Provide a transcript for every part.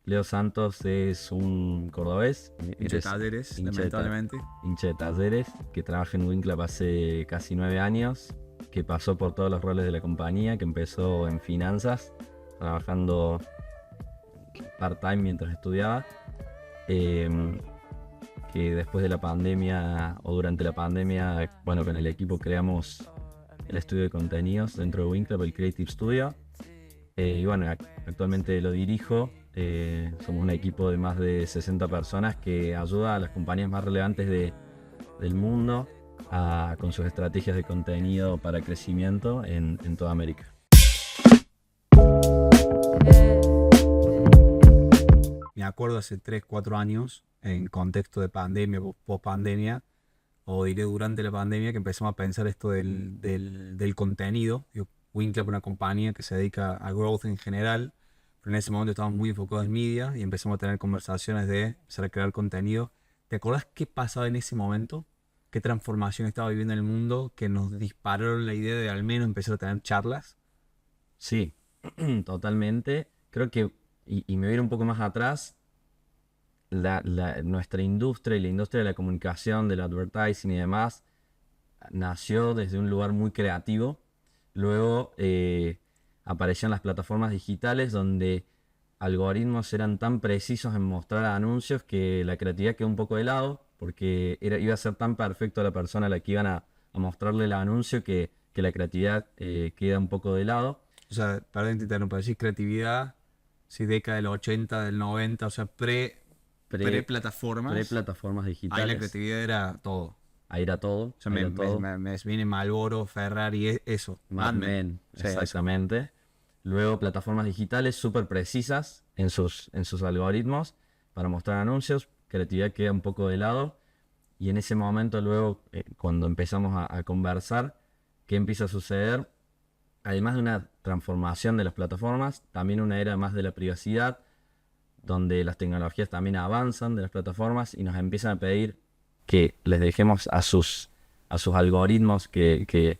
Leo Santos es un cordobés, Hincha de Talleres, lamentablemente. hincha de Talleres, que trabaja en Winclap hace casi 9 años, que pasó por todos los roles de la compañía, que empezó en finanzas, trabajando part-time mientras estudiaba, eh, que después de la pandemia o durante la pandemia, bueno, con el equipo creamos el estudio de contenidos dentro de Winclap, el Creative Studio. Y bueno, actualmente lo dirijo. Somos un equipo de más de 60 personas que ayuda a las compañías más relevantes del mundo con sus estrategias de contenido para crecimiento en toda América. Me acuerdo hace 3, 4 años, en contexto de pandemia, post pandemia, o diré durante la pandemia, que empezamos a pensar esto del contenido. Winclap es una compañía que se dedica a growth en general, pero en ese momento estábamos muy enfocados en media y empezamos a tener conversaciones de empezar a crear contenido. ¿Te acordás qué pasaba en ese momento? ¿Qué transformación estaba viviendo en el mundo que nos dispararon la idea de al menos empezar a tener charlas? Sí, totalmente. Creo que, y me voy a ir un poco más atrás, nuestra industria y la industria de la comunicación, del advertising y demás, nació desde un lugar muy creativo. Luego aparecieron las plataformas digitales donde algoritmos eran tan precisos en mostrar anuncios que la creatividad quedó un poco de lado, porque iba a ser tan perfecto a la persona a la que iban a mostrarle el anuncio que la creatividad queda un poco de lado. O sea, perdón, te interrumpo, decís creatividad, sí, década del 80, del 90, o sea, pre-plataformas. Pre-plataformas Ahí la digitales. creatividad era todo. Ahí era todo. O sea, me viene Marlboro, Ferrari, eso. Mad Men, Sí, exactamente. Luego plataformas digitales súper precisas en sus algoritmos para mostrar anuncios. Creatividad queda un poco de lado. Y en ese momento luego, cuando empezamos a conversar, ¿qué empieza a suceder? Además de una transformación de las plataformas, también una era más de la privacidad, donde las tecnologías también avanzan de las plataformas y nos empiezan a pedir que les dejemos a sus algoritmos que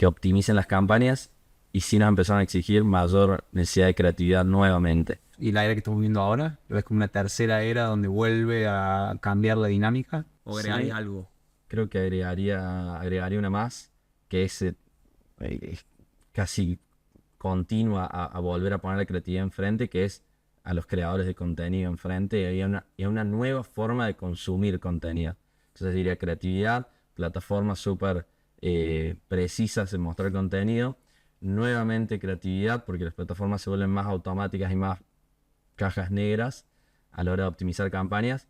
optimicen las campañas, y sí nos empezaron a exigir mayor necesidad de creatividad nuevamente. ¿Y la era que estamos viendo ahora? ¿Lo ves como una tercera era donde vuelve a cambiar la dinámica? ¿O agregarías algo? Creo que agregaría una más, que es casi continua a volver a poner la creatividad enfrente, que es a los creadores de contenido enfrente y a una nueva forma de consumir contenido. Entonces diría creatividad, plataformas súper precisas en mostrar contenido, nuevamente creatividad, porque las plataformas se vuelven más automáticas y más cajas negras a la hora de optimizar campañas,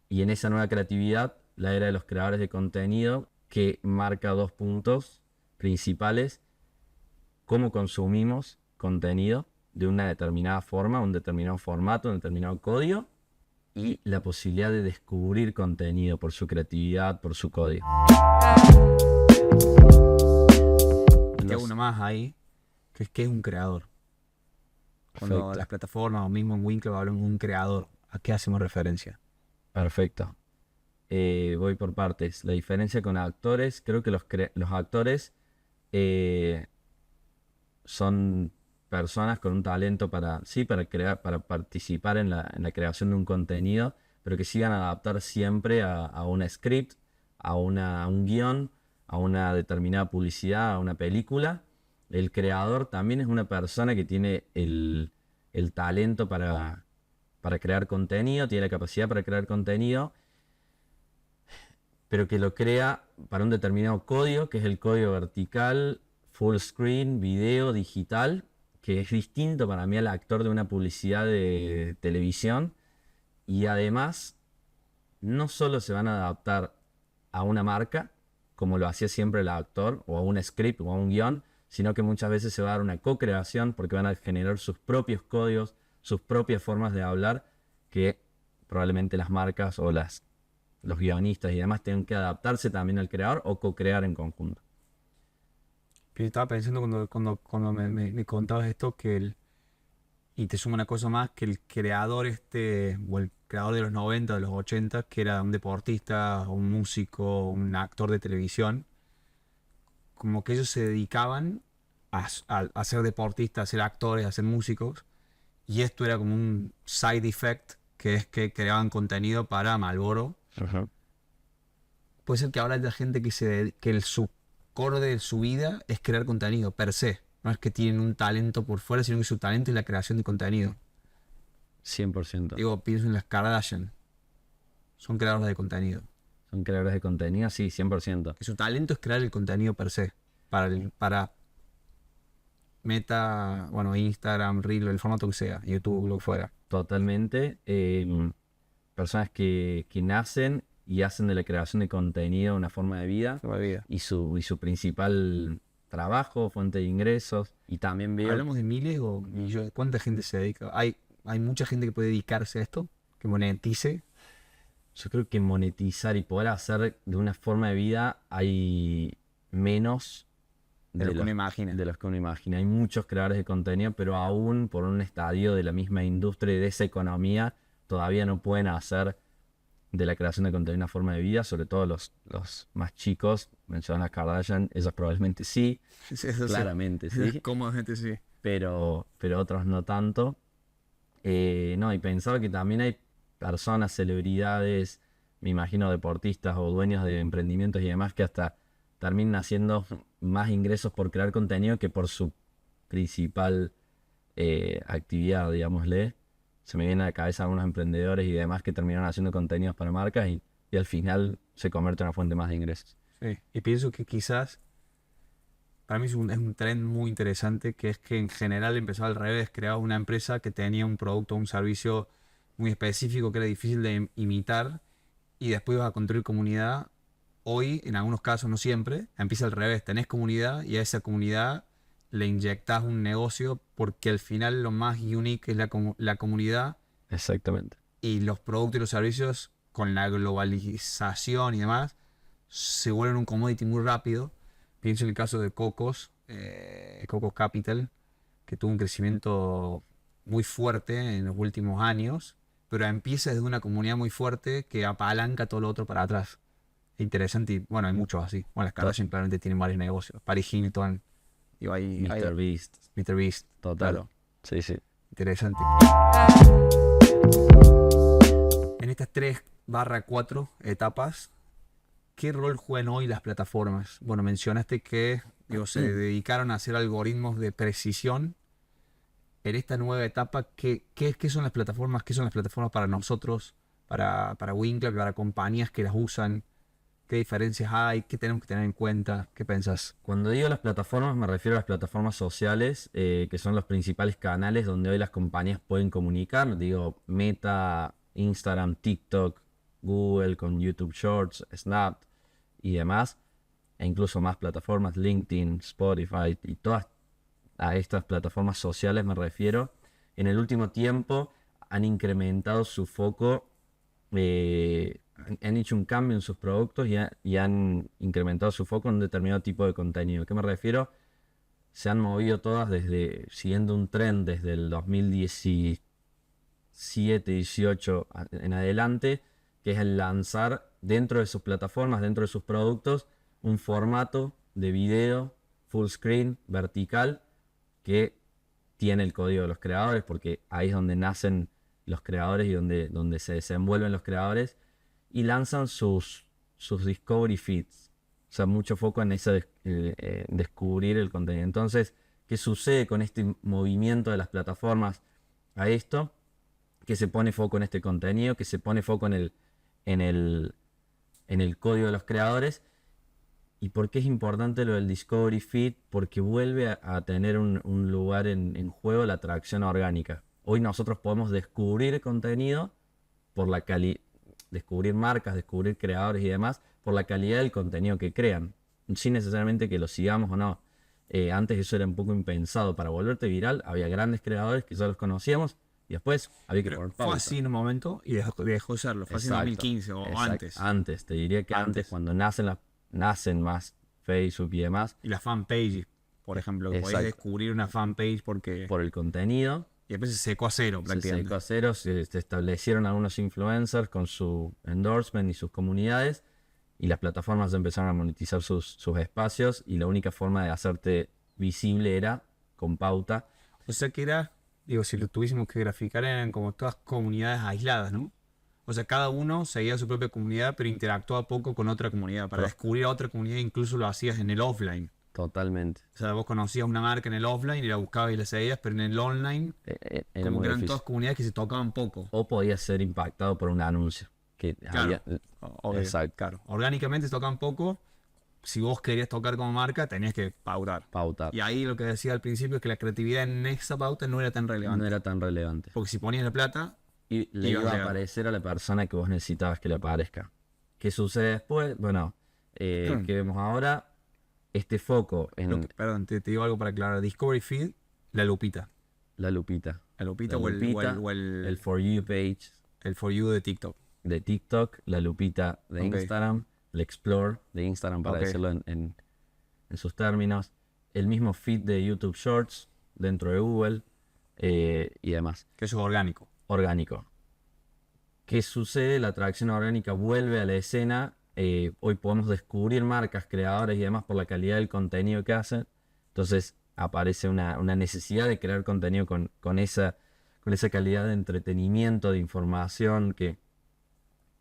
y en esa nueva creatividad, la era de los creadores de contenido, que marca 2 puntos principales: cómo consumimos contenido de una determinada forma, un determinado formato, un determinado código, y la posibilidad de descubrir contenido por su creatividad, por su código. Te hago una más ahí, que es un creador. Cuando Perfecto. las plataformas o mismo en Winclap hablan de un creador, ¿a qué hacemos referencia? Perfecto. Voy por partes. La diferencia con actores, creo que los actores son personas con un talento para crear, para participar en la creación de un contenido, pero que sigan a adaptar siempre a una script, a un guión, a una determinada publicidad, a una película. El creador también es una persona que tiene el talento para crear contenido, tiene la capacidad para crear contenido, pero que lo crea para un determinado código, que es el código vertical, full screen, video, digital, que es distinto para mí al actor de una publicidad de televisión. Y además, no solo se van a adaptar a una marca, como lo hacía siempre el actor, o a un script, o a un guión, sino que muchas veces se va a dar una co-creación, porque van a generar sus propios códigos, sus propias formas de hablar, que probablemente las marcas o los guionistas y demás tengan que adaptarse también al creador o co-crear en conjunto. Yo estaba pensando cuando me contabas esto y te sumo una cosa más, que el creador o el creador de los 90, de los 80, que era un deportista, un músico, un actor de televisión, como que ellos se dedicaban a ser deportistas, a ser actores, a ser músicos, Y esto era como un side effect, que es que creaban contenido para Marlboro. Ajá. Puede ser que ahora haya gente que su core de su vida es crear contenido per se. No es que tienen un talento por fuera, sino que su talento es la creación de contenido. 100%. Digo, pienso en las Kardashian. Son creadores de contenido. Son creadores de contenido, sí, 100%. Que su talento es crear el contenido per se. Para Meta, bueno, Instagram, Reel, el formato que sea, YouTube, lo que fuera. Totalmente. Personas que nacen y hacen de la creación de contenido una forma de vida y su principal trabajo, fuente de ingresos. Y también veo... ¿Hablamos de miles o millones? ¿Cuánta gente se dedica? ¿Hay mucha gente que puede dedicarse a esto? ¿Que monetice? Yo creo que monetizar y poder hacer de una forma de vida hay menos De lo que uno imagina. de los que uno imagina. Hay muchos creadores de contenido, pero aún por un estadio de la misma industria y de esa economía, todavía no pueden hacer de la creación de contenido una forma de vida, sobre todo los más chicos. Mencionan a Kardashian, ellos probablemente sí, Eso claramente sí, Cómodamente sí. pero otros no tanto. No, y pensaba que también hay personas, celebridades, me imagino deportistas o dueños de emprendimientos y demás que hasta terminan haciendo más ingresos por crear contenido que por su principal actividad, digámosle. Se me vienen a la cabeza algunos emprendedores y demás que terminaron haciendo contenidos para marcas y al final se convierte en una fuente más de ingresos. Sí. Y pienso que quizás, para mí es un trend muy interesante, que es que en general empezó al revés, creaba una empresa que tenía un producto o un servicio muy específico que era difícil de imitar y después ibas a construir comunidad. Hoy, en algunos casos, no siempre, empieza al revés, tenés comunidad y a esa comunidad le inyectas un negocio porque al final lo más unique es la comunidad Exactamente. y los productos y los servicios con la globalización y demás se vuelven un commodity muy rápido. Pienso en el caso de Cocos, Cocos Capital, que tuvo un crecimiento muy fuerte en los últimos años, pero empieza desde una comunidad muy fuerte que apalanca todo lo otro para atrás. Interesante, y bueno, hay muchos así. Bueno, las Kardashian claramente tienen varios negocios. Paris Hilton, digo, Mr. Beast. Mr. Beast, Total. claro, Sí, sí. interesante. En estas 3/4 etapas, ¿qué rol juegan hoy las plataformas? Bueno, mencionaste que se dedicaron a hacer algoritmos de precisión. En esta nueva etapa, ¿qué son las plataformas? ¿Qué son las plataformas para nosotros, para Winkler, para compañías que las usan? ¿Qué diferencias hay? ¿Qué tenemos que tener en cuenta? ¿Qué pensás? Cuando digo las plataformas, me refiero a las plataformas sociales, que son los principales canales donde hoy las compañías pueden comunicar. Digo, Meta, Instagram, TikTok, Google con YouTube Shorts, Snap y demás. E incluso más plataformas, LinkedIn, Spotify y todas a estas plataformas sociales me refiero. En el último tiempo han incrementado su foco. Han hecho un cambio en sus productos y han incrementado su foco en un determinado tipo de contenido. ¿A qué me refiero? Se han movido todas siguiendo un trend desde el 2017-18 en adelante, que es el lanzar dentro de sus plataformas, dentro de sus productos, un formato de video full screen, vertical, que tiene el código de los creadores, porque ahí es donde nacen los creadores y donde se desenvuelven los creadores. Y lanzan sus discovery feeds. O sea, mucho foco en ese descubrir el contenido. Entonces, ¿qué sucede con este movimiento de las plataformas a esto? Que se pone foco en este contenido, que se pone foco en el código de los creadores. ¿Y por qué es importante lo del discovery feed? Porque vuelve a tener un lugar en juego la atracción orgánica. Hoy nosotros podemos descubrir contenido por la calidad, descubrir marcas, descubrir creadores y demás por la calidad del contenido que crean, sin necesariamente que lo sigamos o no. Antes eso era un poco impensado. Para volverte viral había grandes creadores que ya los conocíamos y después había que poner pausa. Fue así en un momento y dejó de serlo. Fue así en 2015 o antes. Antes, te diría que antes cuando nacen más Facebook y demás. Y la fanpage, por ejemplo, que podés descubrir una fanpage por el contenido. Y después se secó a cero prácticamente. Se secó a cero, se establecieron algunos influencers con su endorsement y sus comunidades y las plataformas empezaron a monetizar sus espacios y la única forma de hacerte visible era con pauta. O sea que era digo, si lo tuviésemos que graficar, eran como todas comunidades aisladas, ¿no? O sea, cada uno seguía su propia comunidad, pero interactuaba poco con otra comunidad. Para Pro- descubrir a otra comunidad incluso lo hacías en el offline. Totalmente. O sea, vos conocías una marca en el offline y la buscabas y la seguías, pero en el online, Era como muy que eran todas difícil. comunidades que se tocaban poco. O podías ser impactado por un anuncio. Que Claro, había. Exacto. claro. Orgánicamente se tocaban poco. Si vos querías tocar como marca, tenías que pautar. Pautar. Y ahí lo que decía al principio es que la creatividad en esa pauta no era tan No relevante. era tan relevante. Porque si ponías la plata, Y le ibas a iba a llegar. aparecer a la persona que vos necesitabas que le aparezca. ¿Qué sucede después? Bueno, ¿qué vemos ahora? Este foco en Perdón, te digo algo para aclarar. Discovery Feed, la lupita. la lupita. La lupita La lupita, el For You page el For You de TikTok. de TikTok, la lupita de Ok, Instagram, el Explore de Instagram, para ok. decirlo en sus términos, el mismo feed de YouTube Shorts dentro de Google y demás. Que eso es orgánico. Orgánico. ¿Qué sucede? La atracción orgánica vuelve a la escena. Hoy podemos descubrir marcas, creadores y demás por la calidad del contenido que hacen. Entonces aparece una necesidad de crear contenido con esa calidad de entretenimiento, de información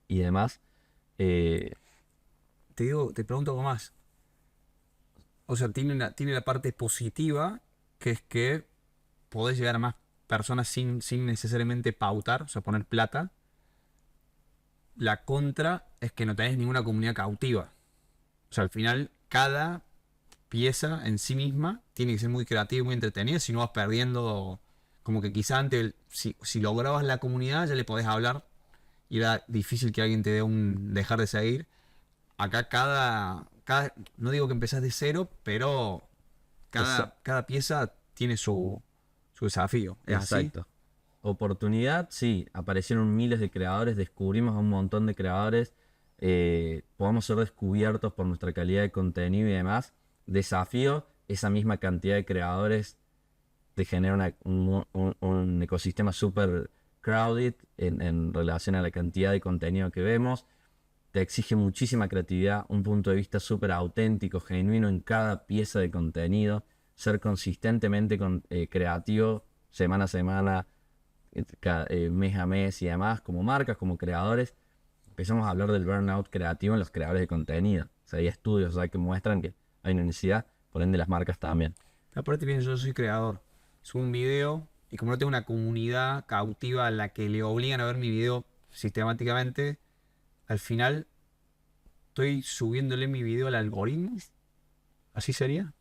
y demás. Eh, Te pregunto algo más. O sea, tiene la parte positiva, que es que podés llegar a más personas sin necesariamente pautar, o sea, poner plata. La contra es que no tenés ninguna comunidad cautiva. O sea, al final, cada pieza en sí misma tiene que ser muy creativa y muy entretenida, si no vas perdiendo. Como que quizá antes, si lograbas la comunidad, ya le podés hablar y era difícil que alguien te dé un dejar de seguir. Acá no digo que empezás de cero, pero esa- cada pieza tiene su desafío. ¿Es así? exacto. Oportunidad, sí, aparecieron miles de creadores, descubrimos a un montón de creadores, podemos ser descubiertos por nuestra calidad de contenido y demás. Desafío, esa misma cantidad de creadores te genera un ecosistema súper crowded en relación a la cantidad de contenido que vemos. Te exige muchísima creatividad, un punto de vista súper auténtico, genuino en cada pieza de contenido, ser consistentemente creativo semana a semana, mes a mes y demás, como marcas, como creadores. Empezamos a hablar del burnout creativo en los creadores de contenido. O sea, hay estudios, o sea, que muestran que hay una necesidad, por ende las marcas también. Aparte, bien, yo soy creador. Subo un video y como no tengo una comunidad cautiva a la que le obligan a ver mi video sistemáticamente, al final estoy subiéndole mi video al algoritmo. ¿Así sería?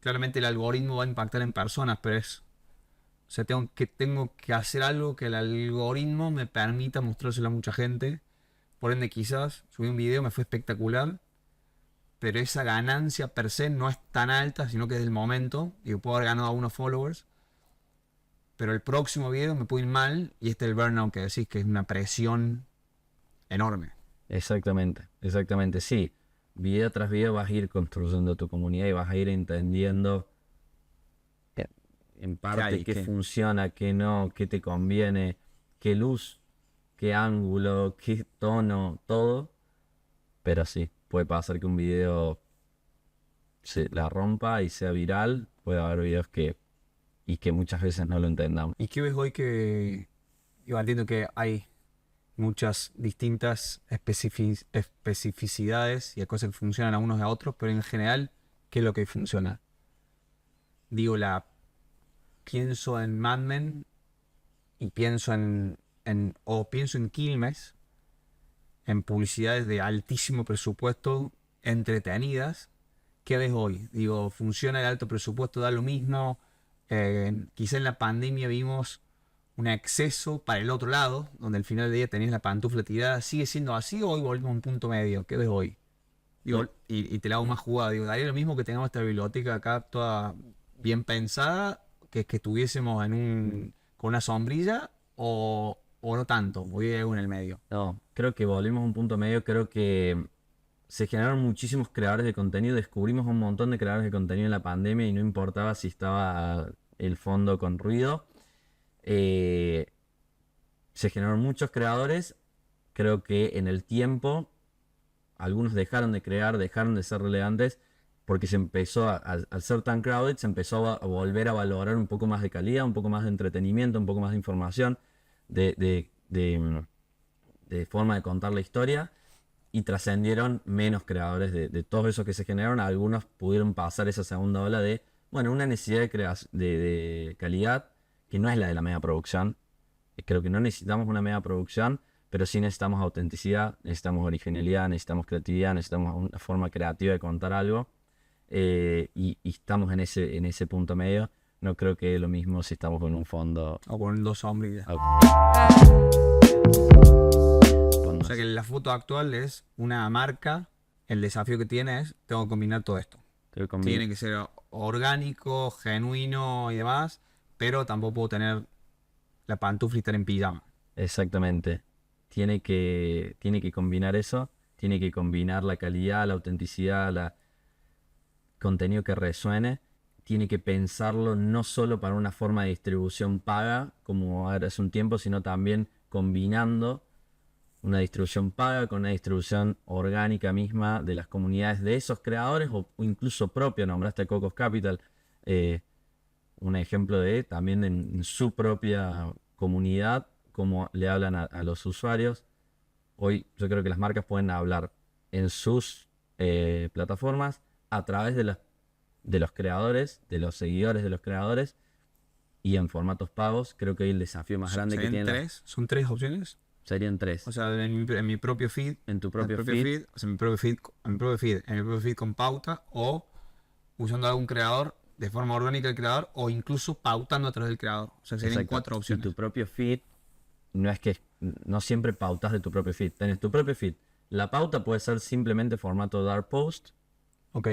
Claramente el algoritmo va a impactar en personas, pero es. O sea, tengo que hacer algo que el algoritmo me permita mostrárselo a mucha gente. Por ende, quizás subí un video, me fue espectacular, pero esa ganancia per se no es tan alta, sino que es del momento. Digo, puedo haber ganado a unos followers, pero el próximo video me puede ir mal y este es el burnout que decís, que es una presión enorme. Exactamente, exactamente, sí. Video tras video vas a ir construyendo tu comunidad y vas a ir entendiendo eh, en ¿Qué parte hay? qué ¿Qué? funciona, qué no, qué te conviene, qué luz, qué ángulo, qué tono, todo. Pero sí, puede pasar que un video se la rompa y sea viral. Puede haber videos y que muchas veces no lo entendamos. ¿Y qué ves hoy que... Yo entiendo que hay muchas distintas especificidades y hay cosas que funcionan a unos y a otros, pero en general, ¿qué es lo que funciona? Digo, pienso en Mad Men y pienso o pienso en Quilmes, en publicidades de altísimo presupuesto, entretenidas. ¿Qué ves hoy? Digo, ¿funciona el alto presupuesto? ¿Da lo mismo? Quizá en la pandemia vimos un exceso para el otro lado, donde al final del día tenías la pantufla tirada. ¿Sigue siendo así o hoy volvemos a un punto medio? ¿Qué ves hoy? Digo, y te la hago más jugada. Digo, daría lo mismo que tengamos esta biblioteca acá toda bien pensada, que estuviésemos con una sombrilla o no tanto. Voy a ir algo en el medio. No, creo que volvimos a un punto medio. Creo que se generaron muchísimos creadores de contenido. Descubrimos un montón de creadores de contenido en la pandemia y no importaba si estaba el fondo con ruido. Eh, Se generaron muchos creadores. Creo que en el tiempo algunos dejaron de crear, dejaron de ser relevantes porque se empezó, al ser tan crowded, se empezó a volver a valorar un poco más de calidad, un poco más de entretenimiento, un poco más de información, de forma de contar la historia, y trascendieron menos creadores de todos esos que se generaron. Algunos pudieron pasar esa segunda ola de, bueno, una necesidad de calidad que no es la de la mega producción. Creo que no necesitamos una mega producción, pero sí necesitamos autenticidad, necesitamos originalidad, necesitamos creatividad, necesitamos una forma creativa de contar algo. Y estamos en ese punto medio. No creo que es lo mismo si estamos con un fondo. O con dos sombrillas. O sea que la foto actual es una marca. El desafío que tiene es, tengo que combinar todo esto. Tiene que ser orgánico, genuino y demás, pero tampoco puedo tener la pantufla y estar en pijama. Exactamente. Tiene que combinar eso. Tiene que combinar la calidad, la autenticidad, contenido que resuene. Tiene que pensarlo no solo para una forma de distribución paga, como hace un tiempo, sino también combinando una distribución paga con una distribución orgánica misma de las comunidades de esos creadores o incluso propia. Nombraste a Cocos Capital, un ejemplo de también en su propia comunidad, cómo le hablan a los usuarios. Hoy yo creo que las marcas pueden hablar en sus plataformas a través de los creadores, de los seguidores de los creadores y en formatos pagos. Creo que hoy el desafío más grande que tienen. ¿Son tres opciones? Serían tres. O sea, en mi propio feed. En tu propio feed. O sea, en mi propio feed con pauta, o usando algún creador de forma orgánica el creador, o incluso pautando a través del creador. O sea, serían cuatro opciones. Y tu propio feed, no siempre pautas de tu propio feed. Tenés tu propio feed. La pauta puede ser simplemente formato dark post. Ok.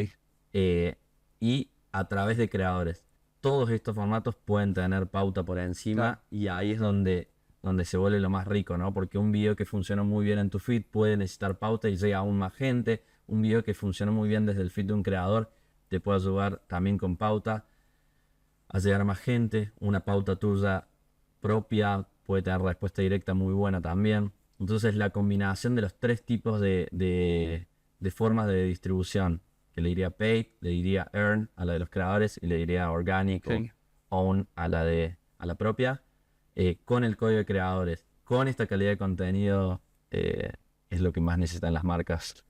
Y a través de creadores. Todos estos formatos pueden tener pauta por encima, claro. Y ahí es donde se vuelve lo más rico, ¿no? Porque un video que funciona muy bien en tu feed puede necesitar pauta y llega a aún más gente. Un video que funciona muy bien desde el feed de un creador te puede ayudar también con pauta a llegar a más gente. Una pauta tuya propia puede tener respuesta directa muy buena también. Entonces la combinación de los tres tipos de formas de distribución, que le diría paid, le diría earn a la de los creadores y le diría organic, sí, o own a la propia, con el código de creadores, con esta calidad de contenido, es lo que más necesitan las marcas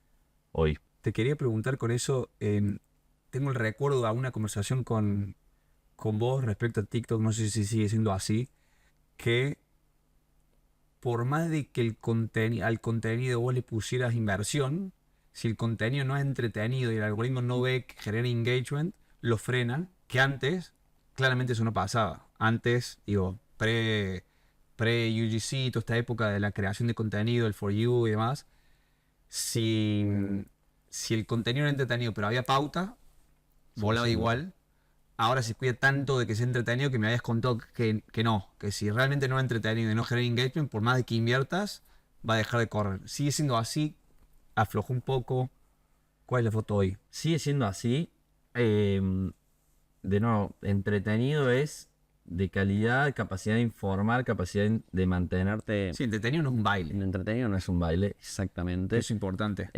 hoy. Te quería preguntar con eso, tengo el recuerdo de una conversación con vos respecto a TikTok, no sé si sigue siendo así, que por más de que al contenido vos le pusieras inversión, si el contenido no es entretenido y el algoritmo no ve que genera engagement, lo frenan, que antes claramente eso no pasaba. Antes, digo, pre-UGC, toda esta época de la creación de contenido, el For You y demás, si el contenido era entretenido pero había pauta, volaba sí, igual. Ahora se cuida tanto de que sea entretenido que me habías contado que no, que si realmente no es entretenido y no genera engagement, por más de que inviertas, va a dejar de correr. Sigue siendo así, aflojó un poco. ¿Cuál es la foto hoy? Sigue siendo así. De nuevo, entretenido es de calidad, capacidad de informar, capacidad de mantenerte. Sí, entretenido no es un baile. Entretenido no es un baile, exactamente. Eso es importante.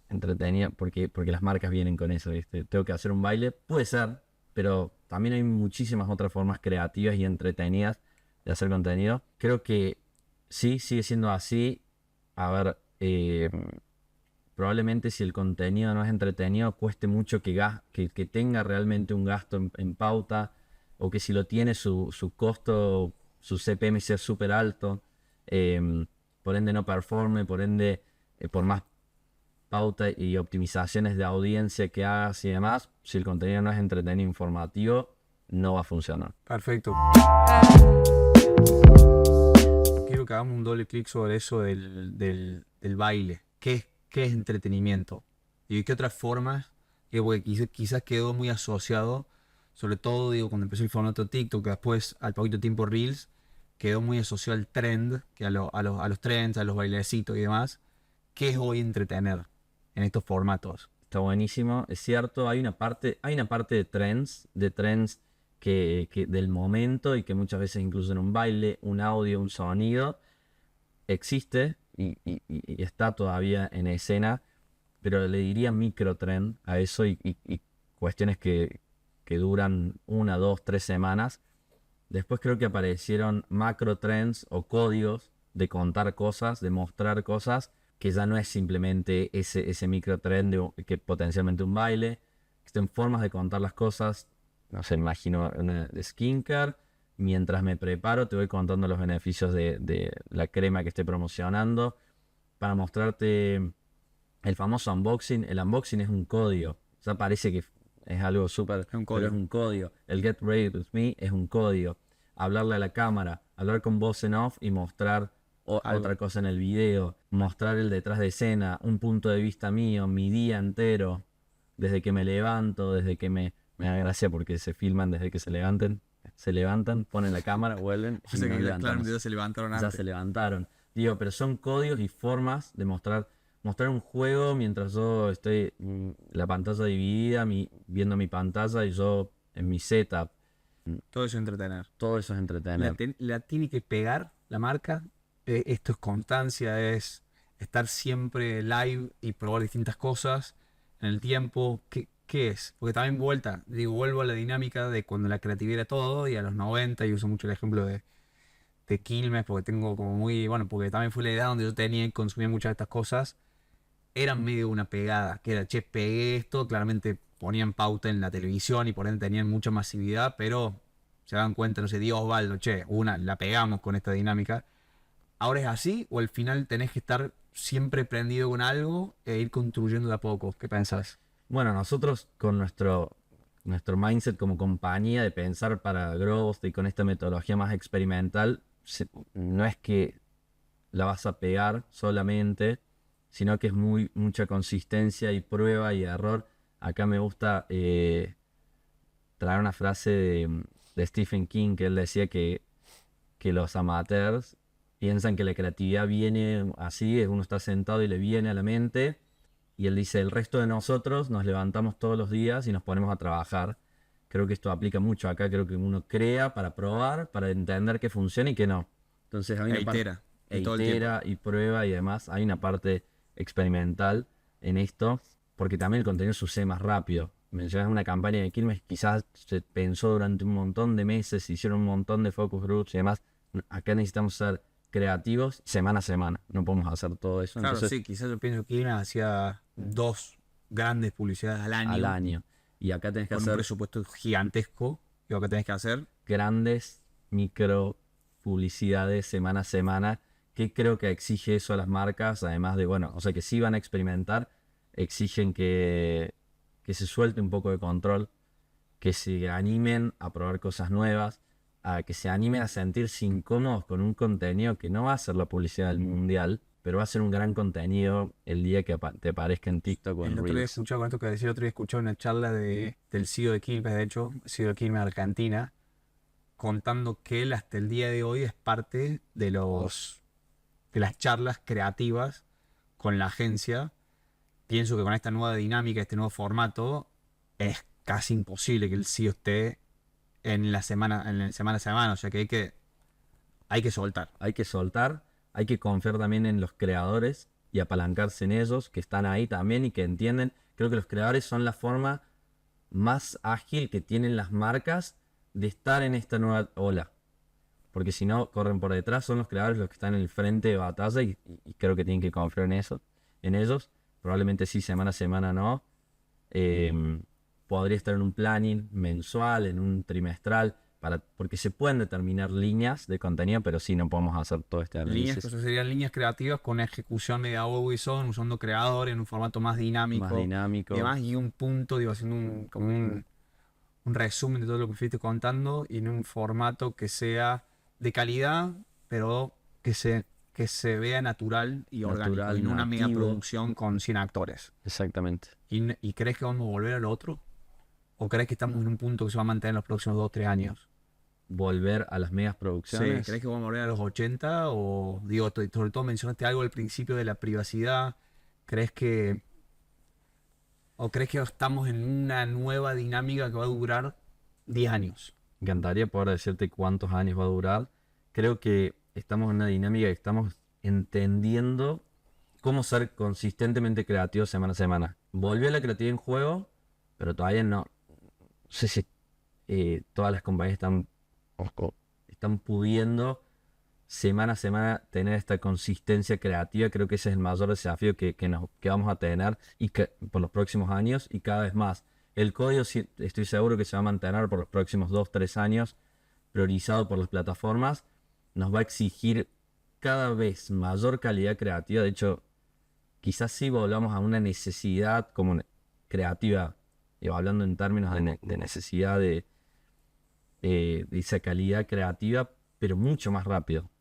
Entretenido, porque las marcas vienen con eso, ¿viste? Tengo que hacer un baile, puede ser, pero también hay muchísimas otras formas creativas y entretenidas de hacer contenido. Creo que sí, sigue siendo así. A ver, probablemente si el contenido no es entretenido, cueste mucho que tenga realmente un gasto en pauta, o que si lo tiene su costo, su CPM sea súper alto, por ende no performe, por ende, por más pauta y optimizaciones de audiencia que hagas y demás, si el contenido no es entretenido, informativo, no va a funcionar. Perfecto. Quiero que hagamos un doble clic sobre eso del baile. ¿Qué es entretenimiento? ¿Y qué otras formas? Porque quizás quedó muy asociado, sobre todo digo cuando empezó el formato TikTok, que después al poquito tiempo Reels, quedó muy asociado al trend, que a los trends, a los bailecitos y demás. ¿Qué es hoy entretener en estos formatos? Está buenísimo, es cierto, hay una parte de trends que del momento, y que muchas veces incluso en un baile, un audio, un sonido, existe y está todavía en escena, pero le diría microtrend a eso, y cuestiones que duran 1, 2, 3 semanas. Después creo que aparecieron macro trends o códigos de contar cosas, de mostrar cosas, que ya no es simplemente ese micro trend que potencialmente un baile. Existen formas de contar las cosas. No sé, me imagino una de skincare. Mientras me preparo, te voy contando los beneficios de la crema que estoy promocionando. Para mostrarte el famoso unboxing. El unboxing es un código. Ya parece que es algo súper, Es un pero es código. un código. El Get Ready With Me es un código. Hablarle a la cámara, hablar con voz en off y mostrar Algo. otra cosa en el video. Mostrar el detrás de escena, un punto de vista mío, mi día entero. Desde que me levanto, desde que me da gracia porque se filman desde que se levanten. Se levantan, ponen la cámara, vuelven O y sea nos que levantamos. claramente ya se levantaron Ya antes. se levantaron. Digo, pero son códigos y formas de mostrar un juego mientras yo estoy la pantalla dividida, viendo mi pantalla y yo en mi setup. Todo eso es entretener. Todo eso es entretener. La tiene que pegar la marca. Esto es constancia, es estar siempre live y probar distintas cosas en el tiempo. ¿Qué es? Porque también vuelvo a la dinámica de cuando la creatividad era todo y a los 90, y uso mucho el ejemplo de Quilmes porque tengo como muy, bueno, porque también fue la edad donde yo tenía y consumía muchas de estas cosas. Eran medio una pegada, que era, che, pegué esto, claramente ponían pauta en la televisión y por ende tenían mucha masividad, pero se dan cuenta, no sé, Dios Osvaldo, che, la pegamos con esta dinámica. ¿Ahora es así o al final tenés que estar siempre prendido con algo e ir construyendo de a poco? ¿Qué pensás? Bueno, nosotros con nuestro mindset como compañía de pensar para growth y con esta metodología más experimental, no es que la vas a pegar solamente, sino que es mucha consistencia y prueba y error. Acá me gusta traer una frase de Stephen King, que él decía que los amateurs piensan que la creatividad viene así, uno está sentado y le viene a la mente, y él dice, el resto de nosotros nos levantamos todos los días y nos ponemos a trabajar. Creo que esto aplica mucho acá, creo que uno crea para probar, para entender que funciona y que no. Entonces hay una parte Itera. Y todo el tiempo. y prueba y además hay una parte experimental en esto, porque también el contenido sucede más rápido. Mencionas una campaña de Quilmes, quizás se pensó durante un montón de meses, se hicieron un montón de focus groups y demás. Acá necesitamos ser creativos semana a semana, no podemos hacer todo eso. Claro, Entonces, sí, quizás yo pienso que Quilmes hacía 2 grandes publicidades al al año año. Y acá tenés que con un hacer presupuesto gigantesco. Y lo que tenés que hacer, grandes micro publicidades semana a semana, que creo que exige eso a las marcas, además de, bueno, o sea que sí van a experimentar, exigen que se suelte un poco de control, que se animen a probar cosas nuevas, a que se animen a sentirse incómodos con un contenido que no va a ser la publicidad del mundial, pero va a ser un gran contenido el día que te aparezca en TikTok o en el otro día Reels. escuchaba con esto que decía, el otro día escuchaba una charla del CEO de Quilmes, de hecho, CEO de Quilmes Argentina, contando que él hasta el día de hoy es parte de las charlas creativas con la agencia. Pienso que con esta nueva dinámica, este nuevo formato, es casi imposible que el CEO esté en la semana, semana a semana. O sea que hay que soltar. Hay que soltar, hay que confiar también en los creadores y apalancarse en ellos, que están ahí también y que entienden. Creo que los creadores son la forma más ágil que tienen las marcas de estar en esta nueva ola. Porque si no, corren por detrás, son los creadores los que están en el frente de batalla y creo que tienen que confiar en eso, en ellos. Probablemente sí, semana a semana no. Podría estar en un planning mensual, en un trimestral, porque se pueden determinar líneas de contenido, pero sí no podemos hacer todo este Líneas, análisis que serían líneas creativas con ejecución media always on, usando creadores en un formato más más dinámico y dinámico. demás, y un punto, digo, haciendo un resumen de todo lo que fuiste contando y en un formato que sea de calidad, pero que se vea natural y orgánico, Natural, y no una mega nativo. producción con 100 actores. Exactamente. ¿Y crees que vamos a volver al otro? ¿O crees que estamos en un punto que se va a mantener en los próximos 2 o 3 años? Volver a las megas Sí, producciones. ¿crees que vamos a volver a los 80? O digo, sobre todo mencionaste algo al principio de la privacidad. ¿Crees que ¿O crees que estamos en una nueva dinámica que va a durar 10 años? Me encantaría poder decirte cuántos años va a durar. Creo que estamos en una dinámica que estamos entendiendo cómo ser consistentemente creativos semana a semana. Volvió la creatividad en juego, pero todavía no sé si todas las compañías están pudiendo semana a semana tener esta consistencia creativa. Creo que ese es el mayor desafío que vamos a tener y que, por los próximos años y cada vez más. El código sí, estoy seguro que se va a mantener por los próximos 2-3 años, priorizado por las plataformas. Nos va a exigir cada vez mayor calidad creativa. De hecho, quizás sí volvamos a una necesidad como creativa, hablando en términos de necesidad de esa calidad creativa, pero mucho más rápido.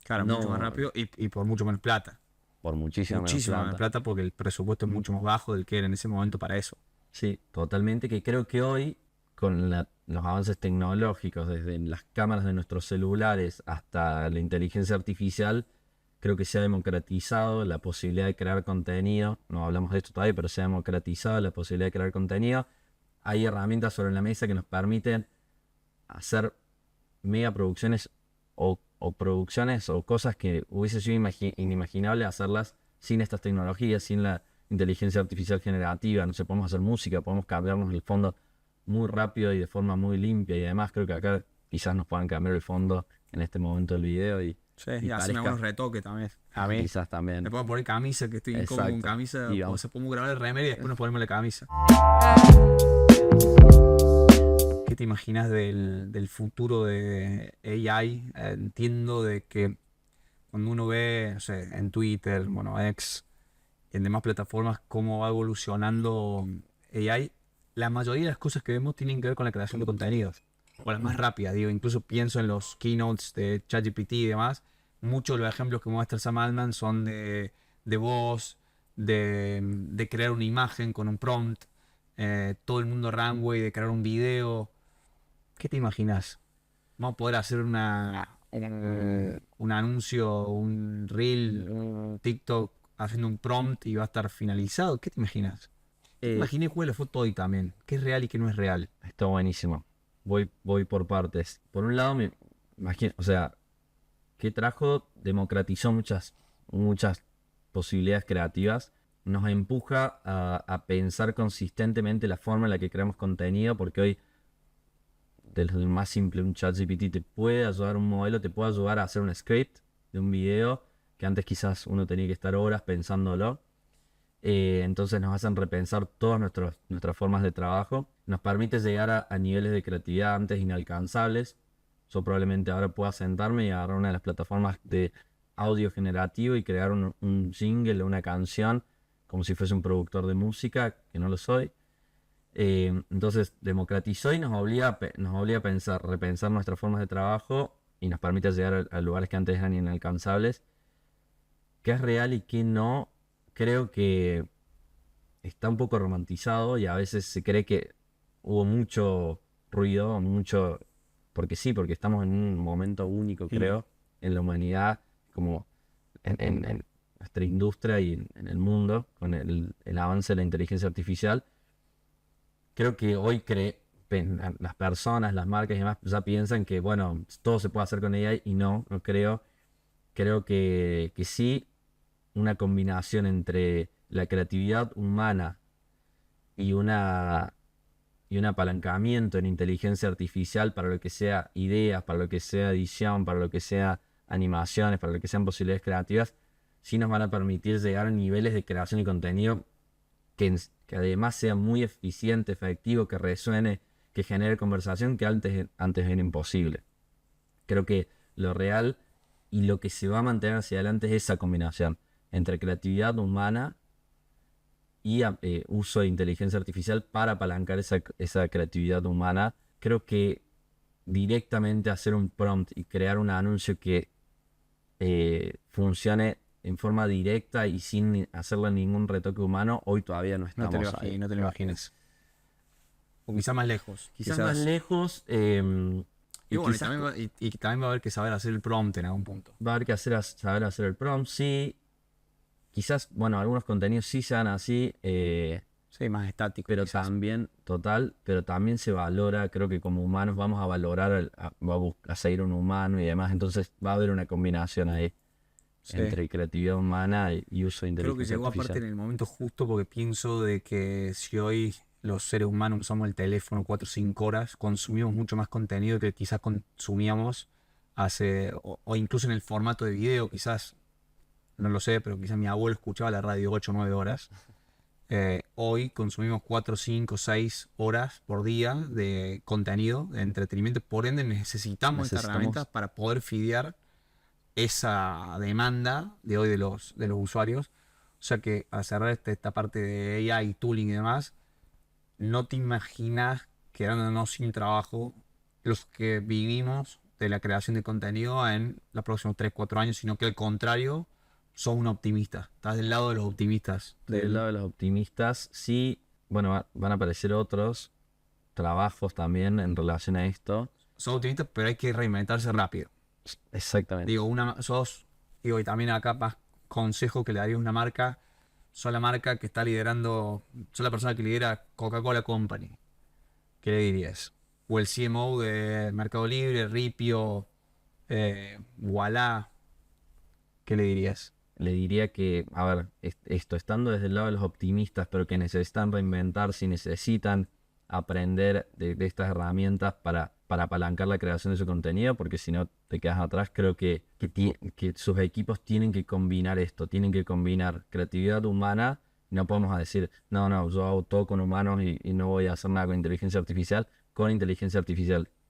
Claro, No, mucho más rápido y por mucho menos plata. por muchísima Muchísimo menos menos plata. plata porque el presupuesto es mucho más bajo del que era en ese momento para eso. Sí, totalmente, que creo que hoy, con los avances tecnológicos, desde las cámaras de nuestros celulares hasta la inteligencia artificial, creo que se ha democratizado la posibilidad de crear contenido. No hablamos de esto todavía, pero se ha democratizado la posibilidad de crear contenido. Hay herramientas sobre la mesa que nos permiten hacer megaproducciones o producciones o cosas que hubiese sido inimaginable hacerlas sin estas tecnologías, sin la inteligencia artificial generativa. No sé, podemos hacer música, podemos cambiarnos el fondo muy rápido y de forma muy limpia, y además creo que acá quizás nos puedan cambiar el fondo en este momento del video Sí, y y hacen parezca- algunos retoques también. A mí. quizás también. Me puedo poner camisa, que estoy incómodo con Exacto. camisa. Y O vamos. sea, podemos grabar el remera y después nos ponemos la camisa. ¿Qué te imaginas del futuro de AI? Entiendo de que cuando uno ve, no sé, en Twitter, bueno, X, y en demás plataformas, cómo va evolucionando AI, la mayoría de las cosas que vemos tienen que ver con la creación de contenidos. O las más rápidas, digo, incluso pienso en los keynotes de ChatGPT y demás. Muchos de los ejemplos que muestra Sam Altman son de voz, de crear una imagen con un prompt, todo el mundo runway, de crear un video. ¿Qué te imaginas? Vamos a poder hacer un anuncio, un reel, un TikTok haciendo un prompt y va a estar finalizado. ¿Qué te imaginas? Imaginé cuál es la foto hoy también. ¿Qué es real y qué no es real? Está buenísimo. Voy por partes. Por un lado, me imagino, o sea, que trajo, democratizó muchas posibilidades creativas. Nos empuja a pensar consistentemente la forma en la que creamos contenido, porque hoy, desde lo más simple, un ChatGPT te puede ayudar, un modelo te puede ayudar a hacer un script de un video que antes quizás uno tenía que estar horas pensándolo. Entonces nos hacen repensar todas nuestras formas de trabajo. Nos permite llegar a niveles de creatividad antes inalcanzables. Yo probablemente ahora pueda sentarme y agarrar una de las plataformas de audio generativo y crear un jingle o una canción como si fuese un productor de música, que no lo soy. Entonces democratizó y nos obliga a pensar, repensar nuestras formas de trabajo, y nos permite llegar a lugares que antes eran inalcanzables. ¿Qué es real y qué no? Creo que está un poco romantizado y a veces se cree que hubo mucho ruido, porque sí, porque estamos en un momento único, creo, en la humanidad, como en nuestra industria y en el mundo, con el avance de la inteligencia artificial. Creo que hoy las personas, las marcas y demás ya piensan que, bueno, todo se puede hacer con AI, y no creo. Creo que sí, una combinación entre la creatividad humana y un apalancamiento en inteligencia artificial para lo que sea ideas, para lo que sea edición, para lo que sea animaciones, para lo que sean posibilidades creativas, sí nos van a permitir llegar a niveles de creación y contenido que además sea muy eficiente, efectivo, que resuene, que genere conversación, que antes era imposible. Creo que lo real y lo que se va a mantener hacia adelante es esa combinación entre creatividad humana y uso de inteligencia artificial para apalancar esa creatividad humana. Creo que directamente hacer un prompt y crear un anuncio que funcione en forma directa y sin hacerle ningún retoque humano, hoy todavía no No te lo estamos ahí. no te lo imagines. O quizás más lejos. Quizás más lejos. Y bueno, quizás y también va a haber que saber hacer el prompt en algún punto. va a haber que saber hacer el prompt, sí. Quizás, bueno, algunos contenidos sí sean así, Sí, más estático. pero quizás. también, pero también se valora, creo que como humanos vamos a valorar, a seguir un humano y demás, entonces va a haber una combinación ahí Sí. entre creatividad humana y uso de Creo que inteligencia llegó aparte en artificial. el momento justo porque pienso de que si hoy los seres humanos usamos el teléfono 4 o 5 horas, consumimos mucho más contenido que quizás consumíamos o incluso en el formato de video, quizás, no lo sé, pero quizás mi abuelo escuchaba la radio 8 o 9 horas. Hoy consumimos 4, 5, 6 horas por día de contenido, de entretenimiento. Por ende, necesitamos estas herramientas para poder fidear esa demanda de hoy de los usuarios. O sea que, a cerrar esta parte de AI, tooling y demás, no te imaginas quedándonos sin trabajo los que vivimos de la creación de contenido en los próximos 3, 4 años, sino que al contrario, sos un optimista. Estás del lado de los optimistas. Del lado de los optimistas, sí, bueno, van a aparecer otros trabajos también en relación a esto. Sos optimista, pero hay que reinventarse rápido. Exactamente. Digo, y también acá más consejo que le daría a una marca, sos la marca que está liderando, sos la persona que lidera Coca-Cola Company. ¿Qué le dirías? O el CMO de Mercado Libre, Ripio, Walla. ¿Qué le dirías? Le diría que, a ver, esto, estando desde el lado de los optimistas, pero que necesitan reinventarse y necesitan aprender de estas herramientas para apalancar la creación de su contenido, porque si no te quedas atrás, creo que sus equipos tienen que combinar esto, tienen que combinar creatividad humana. No podemos decir, no, yo hago todo con humanos y no voy a hacer nada con inteligencia artificial,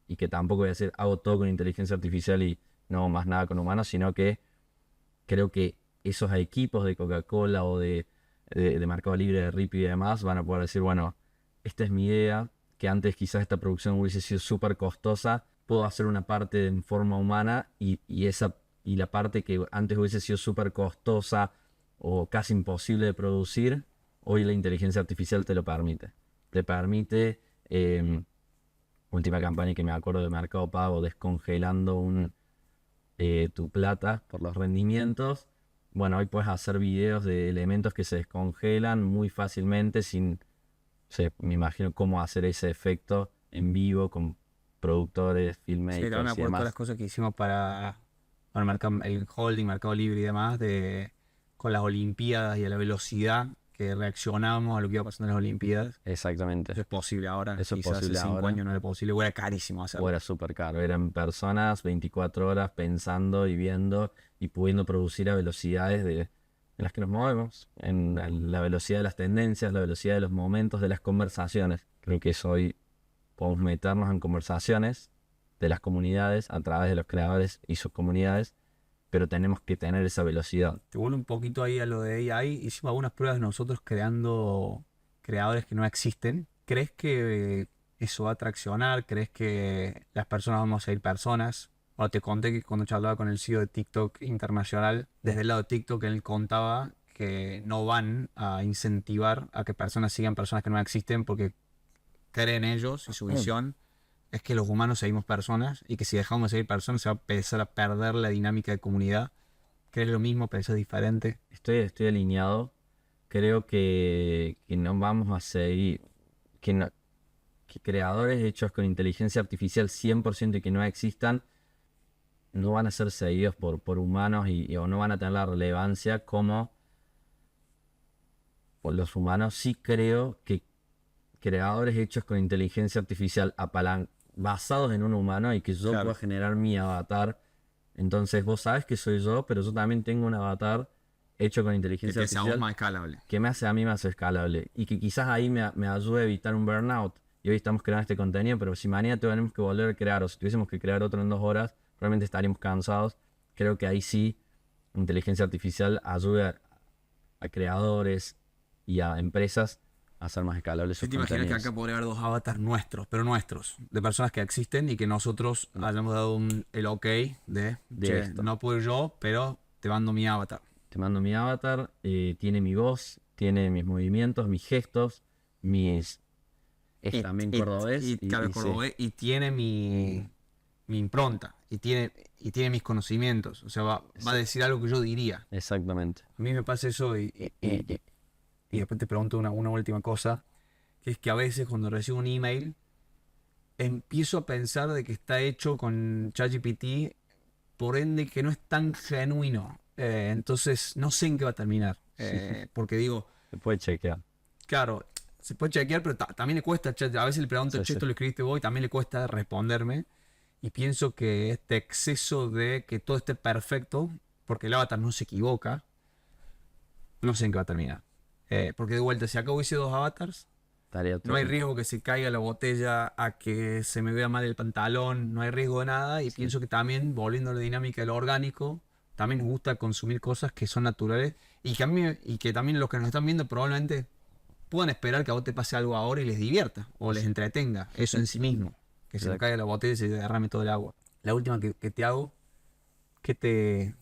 y que tampoco voy a decir, hago todo con inteligencia artificial y no más nada con humanos, sino que creo que esos equipos de Coca-Cola o de Mercado Libre, de Rippy y demás van a poder decir, bueno, esta es mi idea, que antes quizás esta producción hubiese sido súper costosa, puedo hacer una parte en forma humana y la parte que antes hubiese sido súper costosa o casi imposible de producir, hoy la inteligencia artificial te lo permite. Te permite, última campaña que me acuerdo de Mercado Pago, descongelando tu plata por los rendimientos. Bueno, hoy puedes hacer videos de elementos que se descongelan muy fácilmente sin, me imagino cómo hacer ese efecto en vivo con productores, filmmakers Sí, me acuerdo y demás. todas las cosas que hicimos para el holding, Mercado Libre y demás, con las Olimpiadas y a la velocidad que reaccionábamos a lo que iba pasando en las Olimpiadas. Exactamente. Eso es posible ahora. Eso es Quizás posible hace 5 ahora. años no era posible, o era carísimo O hacerlo. era súper caro. Eran personas 24 horas pensando y viendo y pudiendo producir a velocidades en las que nos movemos. En la velocidad de las tendencias, la velocidad de los momentos, de las conversaciones. Creo que eso hoy podemos meternos en conversaciones de las comunidades a través de los creadores y sus comunidades, pero tenemos que tener esa velocidad. Te vuelvo un poquito ahí a lo de AI. Hicimos algunas pruebas nosotros creando creadores que no existen. ¿Crees que eso va a traccionar? ¿Crees que las personas vamos a seguir personas? Ahora te conté que cuando charlaba con el CEO de TikTok internacional, desde el lado de TikTok, él contaba que no van a incentivar a que personas sigan personas que no existen porque creen ellos y su visión es que los humanos seguimos personas y que si dejamos de seguir personas se va a empezar a perder la dinámica de comunidad. ¿Crees lo mismo? ¿Pensás diferente? Estoy alineado. Creo que no vamos a seguir, que creadores hechos con inteligencia artificial 100% y que no existan, no van a ser seguidos por humanos o no van a tener la relevancia como por los humanos. Sí creo que creadores hechos con inteligencia artificial basados en un humano y que yo Claro. pueda generar mi avatar. Entonces vos sabes que soy yo, pero yo también tengo un avatar hecho con inteligencia artificial más escalable. que me hace a mí más escalable y que quizás ahí me ayude a evitar un burnout. Y hoy estamos creando este contenido, pero si mañana tenemos que volver a crear o si tuviésemos que crear otro en 2 horas, realmente estaríamos cansados. Creo que ahí sí, inteligencia artificial ayuda a creadores y a empresas a hacer más escalables sus ¿Te imaginas que contenidos. acá podría haber 2 avatars nuestros, pero nuestros, de personas que existen y que nosotros hayamos dado el ok de che, esto. no puedo ir yo, pero te mando mi avatar? Te mando mi avatar, tiene mi voz, tiene mis movimientos, mis gestos, es también cordobés. Y, claro, sí. cordobés, y tiene mi impronta, y tiene mis conocimientos. O sea, va a decir algo que yo diría. Exactamente. A mí me pasa eso y después te pregunto una última cosa, que es que a veces cuando recibo un email empiezo a pensar de que está hecho con ChatGPT, por ende que no es tan genuino. Entonces no sé en qué va a terminar. Porque digo, Se puede chequear. claro, se puede chequear, pero también le cuesta. A veces le pregunto, Sí, che, sí. esto lo escribiste vos, y también le cuesta responderme. Y pienso que este exceso de que todo esté perfecto, porque el avatar no se equivoca, no sé en qué va a terminar. Porque de vuelta, si acabo hice 2 avatars, Estaría no hay todo. riesgo que se caiga la botella, a que se me vea mal el pantalón, no hay riesgo de nada. Y Sí, pienso que también, volviendo a la dinámica de lo orgánico, también nos gusta consumir cosas que son naturales y que, y que también los que nos están viendo probablemente puedan esperar que a vos te pase algo ahora y les divierta o les entretenga. Eso en sí mismo. Que se me exacto. caiga la botella y se derrame todo el agua. La última que te hago, ¿qué te,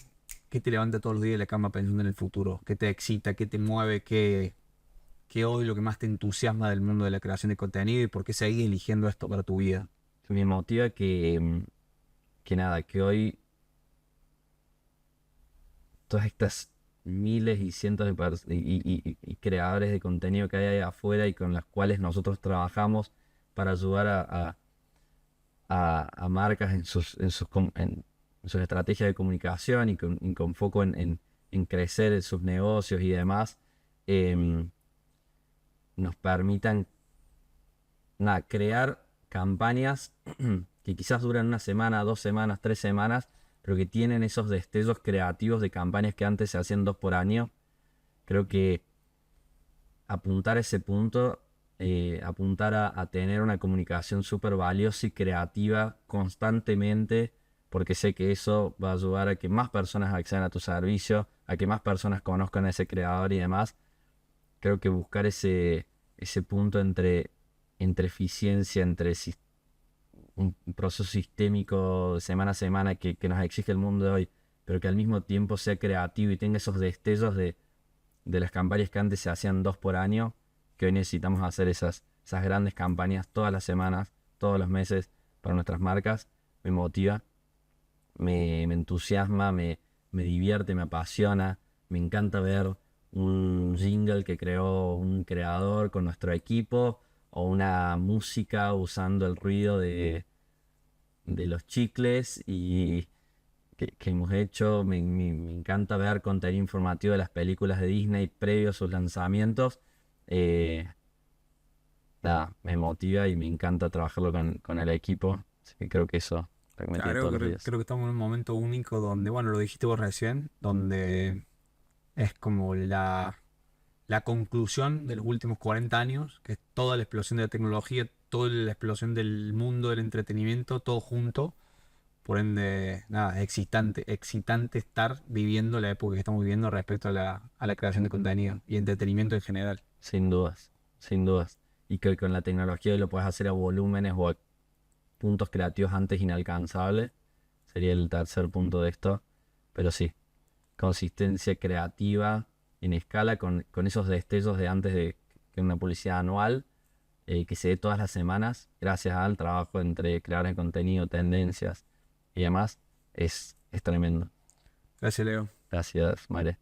¿qué te levanta todos los días de la cama pensando en el futuro? ¿Qué te excita? ¿Qué te mueve? ¿Qué hoy lo que más te entusiasma del mundo de la creación de contenido y por qué seguís eligiendo esto para tu vida? Me motiva que nada, que hoy todas estas miles y cientos de y creadores de contenido que hay ahí afuera y con las cuales nosotros trabajamos para ayudar a marcas en sus estrategias de comunicación y con foco en crecer en sus negocios y demás, em, nos permitan nada, crear campañas que quizás duran una semana, 2 semanas, 3 semanas, pero que tienen esos destellos creativos de campañas que antes se hacían 2 por año. Creo que apuntar a ese punto, apuntar a tener una comunicación súper valiosa y creativa constantemente, porque sé que eso va a ayudar a que más personas accedan a tu servicio, a que más personas conozcan a ese creador y demás. Creo que buscar ese punto entre eficiencia, entre un proceso sistémico de semana a semana que nos exige el mundo de hoy, pero que al mismo tiempo sea creativo y tenga esos destellos de las campañas que antes se hacían 2 por año, que hoy necesitamos hacer esas grandes campañas todas las semanas, todos los meses para nuestras marcas, me motiva, me entusiasma, me divierte, me apasiona, me encanta ver un jingle que creó un creador con nuestro equipo o una música usando el ruido de los chicles y que hemos hecho. Me encanta ver contenido informativo de las películas de Disney previo a sus lanzamientos. Eh, Nada, me motiva y me encanta trabajarlo con el equipo. Así que creo que eso es lo que me tiene Claro, todos los días. creo que estamos en un momento único donde, bueno, lo dijiste vos recién, donde es como la conclusión de los últimos 40 años, que es toda la explosión de la tecnología, toda la explosión del mundo del entretenimiento, todo junto. Por ende, nada, excitante estar viviendo la época que estamos viviendo respecto a la creación de contenido y entretenimiento en general. Sin dudas, sin dudas. Y que con la tecnología hoy lo puedes hacer a volúmenes o a puntos creativos antes inalcanzables. Sería el tercer punto de esto. Pero sí, consistencia creativa en escala con esos destellos de antes de que una publicidad anual que se dé todas las semanas gracias al trabajo entre creadores de contenido, tendencias y demás. Es tremendo. Gracias, Leo. Gracias, Mare.